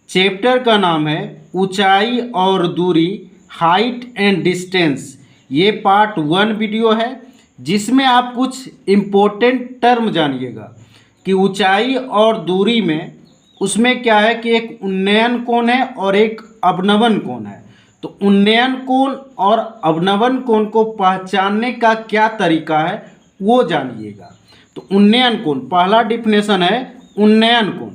Chapter का नाम है ऊंचाई और दूरी, हाइट एंड डिस्टेंस। ये पार्ट 1 वीडियो है जिसमें आप कुछ इम्पोर्टेंट टर्म जानिएगा कि ऊंचाई और दूरी में उसमें क्या है कि एक उन्नयन कोण है और एक अवनमन कोण है। तो उन्नयन कोण और अवनमन कोण को पहचानने का क्या तरीका है वो जानिएगा। तो उन्नयन कोण, पहला डिफिनेशन है उन्नयन कोण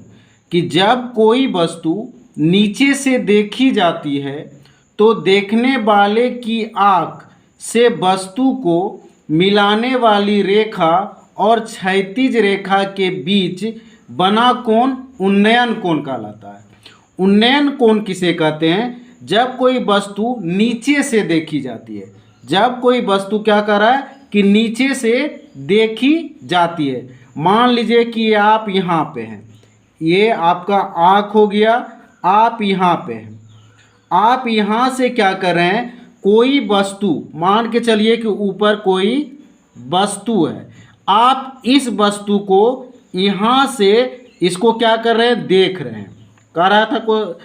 कि जब कोई वस्तु नीचे से देखी जाती है तो देखने वाले की आँख से वस्तु को मिलाने वाली रेखा और क्षैतिज रेखा के बीच बना कोण उन्नयन कोण कहलाता है। उन्नयन कोण किसे कहते हैं? जब कोई वस्तु नीचे से देखी जाती है, जब कोई वस्तु क्या कर रहा है कि नीचे से देखी जाती है। मान लीजिए कि आप यहाँ पे हैं, ये आपका आँख हो गया, आप यहाँ पे हैं, आप यहाँ से क्या कर रहे हैं, कोई वस्तु मान के चलिए कि ऊपर कोई वस्तु है, आप इस वस्तु को यहाँ से इसको क्या कर रहे हैं, देख रहे हैं। कह रहा था को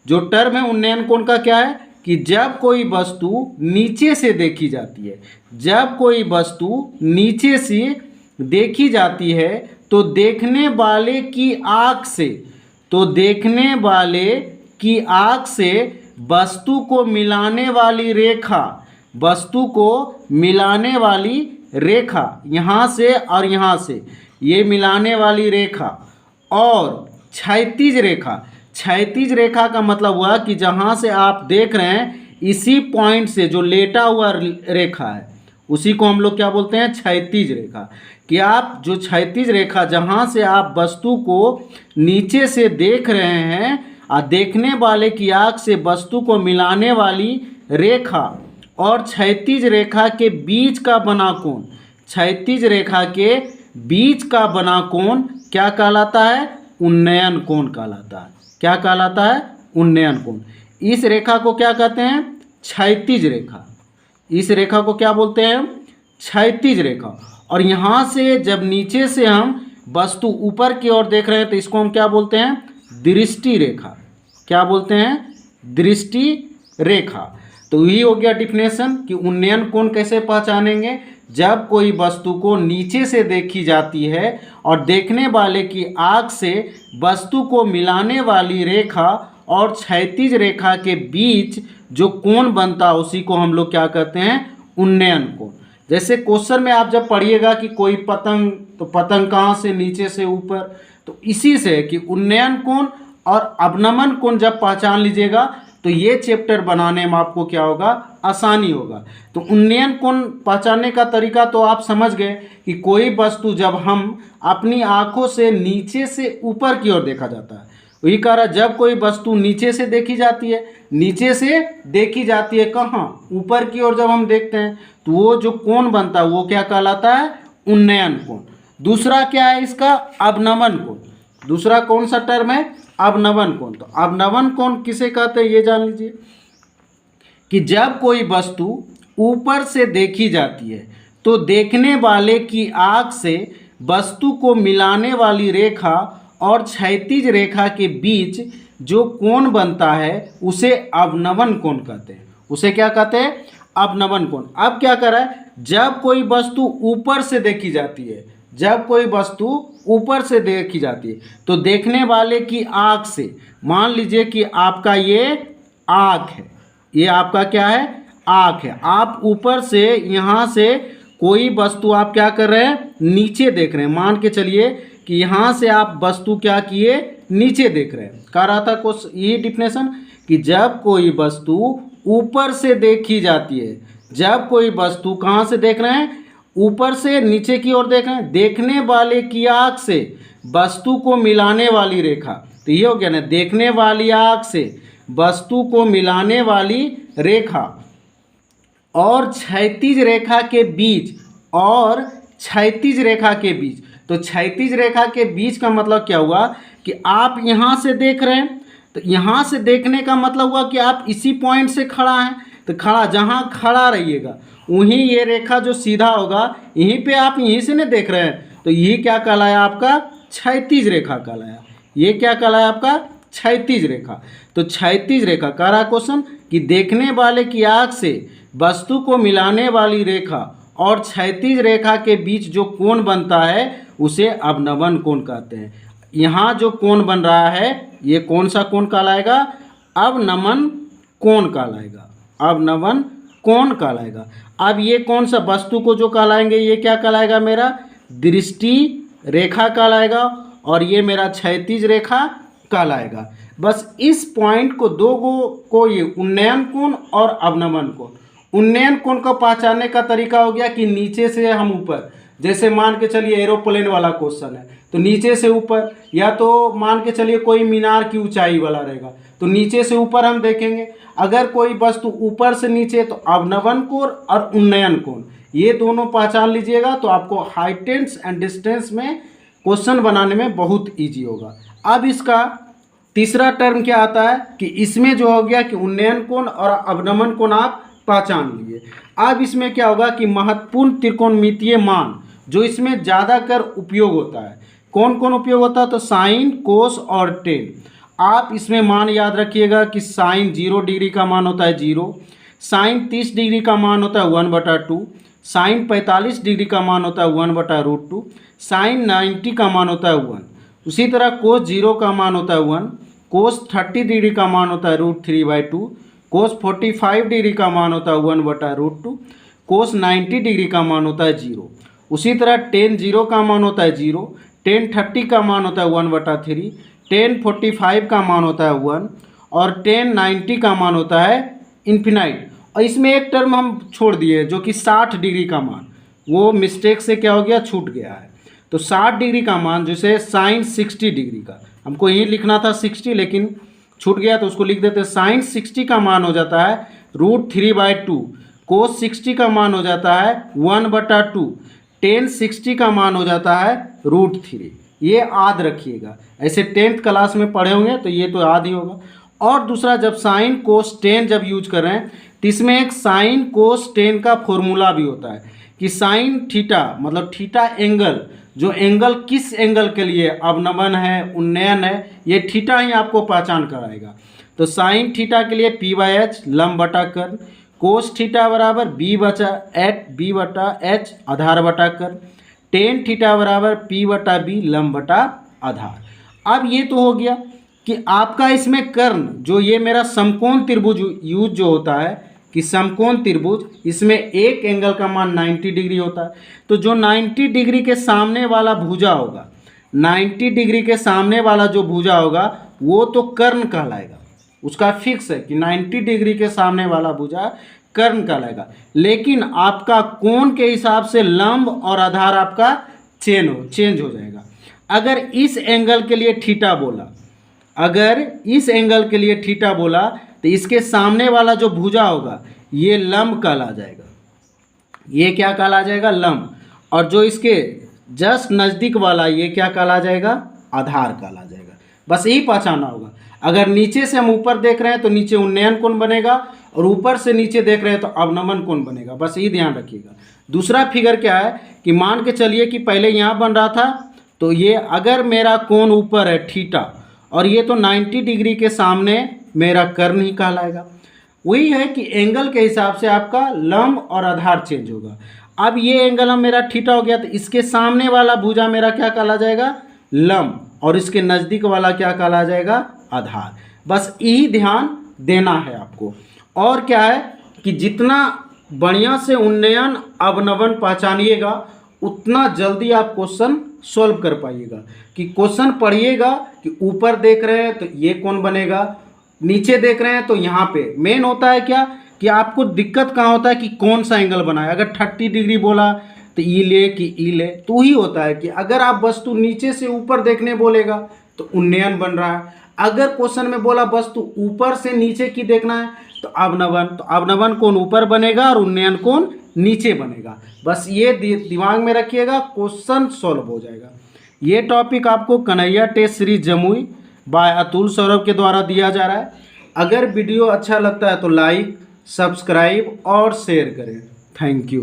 जो टर्म है उन्नयन कोण का क्या है कि जब कोई वस्तु नीचे से देखी जाती है, जब कोई वस्तु नीचे से देखी जाती है तो देखने वाले की आँख से, तो देखने वाले की आँख से वस्तु को मिलाने वाली रेखा, वस्तु को मिलाने वाली रेखा यहाँ से और यहाँ से, ये मिलाने वाली रेखा और क्षैतिज रेखा। क्षैतिज रेखा का मतलब हुआ कि जहाँ से आप देख रहे हैं इसी पॉइंट से जो लेटा हुआ रेखा है उसी को हम लोग क्या बोलते हैं, क्षैतिज रेखा। कि आप जो क्षैतिज रेखा जहाँ से आप वस्तु को नीचे से देख रहे हैं और देखने वाले की आँख से वस्तु को मिलाने वाली रेखा और क्षैतिज रेखा के बीच का बना कोण, क्षैतिज रेखा के बीच का बना कोण क्या कहलाता है, उन्नयन कोण कहलाता है। क्या कहलाता है, उन्नयन कोण। इस रेखा को क्या कहते हैं, क्षैतिज रेखा। इस रेखा को क्या बोलते हैं, क्षैतिज रेखा। और यहाँ से जब नीचे से हम वस्तु ऊपर की ओर देख रहे हैं तो इसको हम क्या बोलते हैं, दृष्टि रेखा। क्या बोलते हैं, दृष्टि रेखा। तो ये हो गया डिफिनेशन कि उन्नयन कोण कैसे पहचानेंगे। जब कोई वस्तु को नीचे से देखी जाती है और देखने वाले की आँख से वस्तु को मिलाने वाली रेखा और क्षैतिज रेखा के बीच जो कोण बनता है उसी को हम लोग क्या कहते हैं, उन्नयन कोण। जैसे क्वेश्चन में आप जब पढ़िएगा कि कोई पतंग, तो पतंग कहाँ से, नीचे से ऊपर, तो इसी से कि उन्नयन कोण और अवनमन कोण जब पहचान लीजिएगा तो ये चैप्टर बनाने में आपको क्या होगा, आसानी होगा। तो उन्नयन कोण पहचानने का तरीका तो आप समझ गए कि कोई वस्तु जब हम अपनी आँखों से नीचे से ऊपर की ओर देखा जाता है, वही कह रहा, जब कोई वस्तु नीचे से देखी जाती है, नीचे से देखी जाती है कहाँ, ऊपर की ओर जब हम देखते हैं तो वो जो कोण बनता है वो क्या कहलाता है, उन्नयन कोण। दूसरा क्या है इसका, अवनमन कोण। दूसरा कौन सा टर्म है, अवनमन कोण। तो अवनमन कोण किसे कहते हैं ये जान लीजिए कि जब कोई वस्तु ऊपर से देखी जाती है तो देखने वाले की आँख से वस्तु को मिलाने वाली रेखा और क्षैतिज रेखा के बीच जो कोण बनता है उसे अवनमन कोण कहते हैं। उसे क्या कहते हैं, अवनमन कोण। अब क्या कर रहा है, जब कोई वस्तु ऊपर से देखी जाती है, जब कोई वस्तु ऊपर से देखी जाती है तो देखने वाले की आँख से, मान लीजिए कि आपका ये आँख है, ये आपका क्या है, आँख है। आप ऊपर से यहाँ से कोई वस्तु आप क्या कर रहे हैं, नीचे देख रहे हैं। मान के चलिए कि यहाँ से आप वस्तु क्या किए, नीचे देख रहे हैं। कह रहा था कुछ ये डिफिनेशन कि जब कोई वस्तु ऊपर से देखी जाती है, जब कोई वस्तु कहाँ से देख रहे हैं, ऊपर से नीचे की ओर देख रहे हैं, देखने वाले की आँख से वस्तु को मिलाने वाली रेखा। तो ये हो गया ना, देखने वाली आँख से वस्तु को मिलाने वाली रेखा और क्षैतिज रेखा के बीच, और क्षैतिज रेखा के बीच। तो क्षैतिज रेखा के बीच का मतलब क्या हुआ कि आप यहाँ से देख रहे हैं, तो यहाँ से देखने का मतलब हुआ कि आप इसी पॉइंट से खड़ा हैं। तो खड़ा, जहाँ खड़ा रहिएगा वहीं ये रेखा जो सीधा होगा, यहीं पे आप यहीं से नहीं देख रहे हैं, तो ये क्या कहलाया आपका, क्षैतिज रेखा कहलाया। ये क्या कहलाया आपका, क्षैतिज रेखा। तो क्षैतिज रेखा कह रहा क्वेश्चन कि देखने वाले की आँख से वस्तु को मिलाने वाली रेखा और क्षैतिज रेखा के बीच जो कोण बनता है उसे अवनमन कोण कहते हैं। यहाँ जो कोण बन रहा है ये कौन सा कोण कहलाएगा? अवनमन कोण कहलाएगा, अवनमन कोण कहलाएगा। अब ये कौन सा वस्तु को जो कहलाएंगे ये क्या कहलाएगा? मेरा दृष्टि रेखा कहलाएगा और ये मेरा क्षैतिज रेखा कहलाएगा। बस इस पॉइंट को दो को ये उन्नयन कोण और अवनमन कोण। उन्नयन कोण को पहचानने का तरीका हो गया कि नीचे से हम ऊपर, जैसे मान के चलिए एरोप्लेन वाला क्वेश्चन है तो नीचे से ऊपर, या तो मान के चलिए कोई मीनार की ऊंचाई वाला रहेगा तो नीचे से ऊपर हम देखेंगे। अगर कोई वस्तु ऊपर से नीचे तो अवनमन कोण और उन्नयन कोण, ये दोनों पहचान लीजिएगा तो आपको हाइटेंस एंड डिस्टेंस में क्वेश्चन बनाने में बहुत ईजी होगा। अब इसका तीसरा टर्म क्या आता है कि इसमें जो हो गया कि उन्नयन कोण और अवनमन कोण आप पहचान लीजिए। अब इसमें क्या होगा कि महत्वपूर्ण त्रिकोणमितीय मान जो इसमें ज़्यादातर उपयोग होता है, कौन कौन उपयोग होता है? तो साइन, कोस और टेन। आप इसमें मान याद रखिएगा कि साइन 0 डिग्री का मान होता है 0, साइन 30 डिग्री का मान होता है 1/2, साइन 45 डिग्री का मान होता है 1/√2, साइन 90 का मान होता है 1। उसी तरह कोस 0 का मान होता है 1, कोस 30 डिग्री का मान होता है √3/2, कोस 45 डिग्री का मान होता है 1/√2, कोस 90 डिग्री का मान होता है 0। उसी तरह टेन 0 का मान होता है 0, टेन 30 का मान होता है 1/3, टेन 45 का मान होता है 1 और टेन 90 का मान होता है इन्फिनाइट। और इसमें एक टर्म हम छोड़ दिए जो कि 60 डिग्री का मान, वो मिस्टेक से क्या हो गया, छूट गया है। तो 60 डिग्री का मान जैसे साइन 60 डिग्री का, हमको यही लिखना था 60 लेकिन छूट गया तो उसको लिख देते हैं। साइन 60 का मान हो जाता है √3/2, कोस 60 का मान हो जाता है 1/2, टेन 60 का मान हो जाता है √3। ये याद रखिएगा, ऐसे 10th क्लास में पढ़े होंगे तो ये तो याद ही होगा। और दूसरा जब साइन कोस टेन जब यूज कर रहे हैं तो इसमें एक साइन कोस टेन का फॉर्मूला भी होता है कि साइन थीटा मतलब थीटा एंगल, जो एंगल किस एंगल के लिए अवनमन है, उन्नयन है, ये थीटा ही आपको पहचान कराएगा। तो साइन थीटा के लिए P/H लंब बटा कर्ण, कोस थीटा बराबर B/H आधार बटा कर्ण, टेन थीटा बराबर P/B लंब बटा आधार। अब ये तो हो गया कि आपका इसमें कर्ण, जो ये मेरा समकोण त्रिभुज यूज जो होता है कि समकोण त्रिभुज, इसमें एक एंगल का मान 90 डिग्री होता है। तो जो 90 डिग्री के सामने वाला भुजा होगा, 90 डिग्री के सामने वाला जो भुजा होगा वो तो कर्ण कहलाएगा, उसका फिक्स है कि 90 डिग्री के सामने वाला भुजा कर्ण कहलाएगा। लेकिन आपका कोण के हिसाब से लंब और आधार आपका चेंज हो जाएगा। अगर इस एंगल के लिए थीटा बोला, अगर इस एंगल के लिए थीटा बोला तो इसके सामने वाला जो भुजा होगा ये लंब कहला जाएगा, ये क्या कहला जाएगा, लंब। और जो इसके जस्ट नज़दीक वाला ये क्या कहला जाएगा, आधार कहला जाएगा। बस यही पहचाना होगा। अगर नीचे से हम ऊपर देख रहे हैं तो नीचे उन्नयन कोण बनेगा और ऊपर से नीचे देख रहे हैं तो अवनमन कोण बनेगा, बस यही ध्यान रखिएगा। दूसरा फिगर क्या है कि मान के चलिए कि पहले यहाँ बन रहा था तो ये अगर मेरा कोण ऊपर है थीटा और ये तो 90 डिग्री के सामने मेरा कर्ण ही कहलाएगा। वही है कि एंगल के हिसाब से आपका लंब और आधार चेंज होगा। अब ये एंगल हम मेरा थीटा हो गया तो इसके सामने वाला भुजा मेरा क्या कहला जाएगा, लंब, और इसके नज़दीक वाला क्या कहला जाएगा, आधार। बस यही ध्यान देना है आपको। और क्या है कि जितना बढ़िया से उन्नयन अवनमन पहचानिएगा उतना जल्दी आप क्वेश्चन सॉल्व कर पाइएगा। कि क्वेश्चन पढ़िएगा कि ऊपर देख रहे हैं तो ये कौन बनेगा, नीचे देख रहे हैं तो यहाँ पे मेन होता है क्या कि आपको दिक्कत कहाँ होता है कि कौन सा एंगल बनाए। अगर 30 डिग्री बोला तो ई ले कि ई ले, तो ही होता है कि अगर आप वस्तु नीचे से ऊपर देखने बोलेगा तो उन्नयन बन रहा है। अगर क्वेश्चन में बोला वस्तु ऊपर से नीचे की देखना है तो अवनमन कोण ऊपर बनेगा और उन्नयन कोण नीचे बनेगा। बस ये दिमाग में रखिएगा, क्वेश्चन सॉल्व हो जाएगा। ये टॉपिक आपको Kanhaiya test series Jamui by Atul Saurabh के द्वारा दिया जा रहा है। अगर वीडियो अच्छा लगता है तो लाइक, सब्सक्राइब और शेयर करें। Thank you.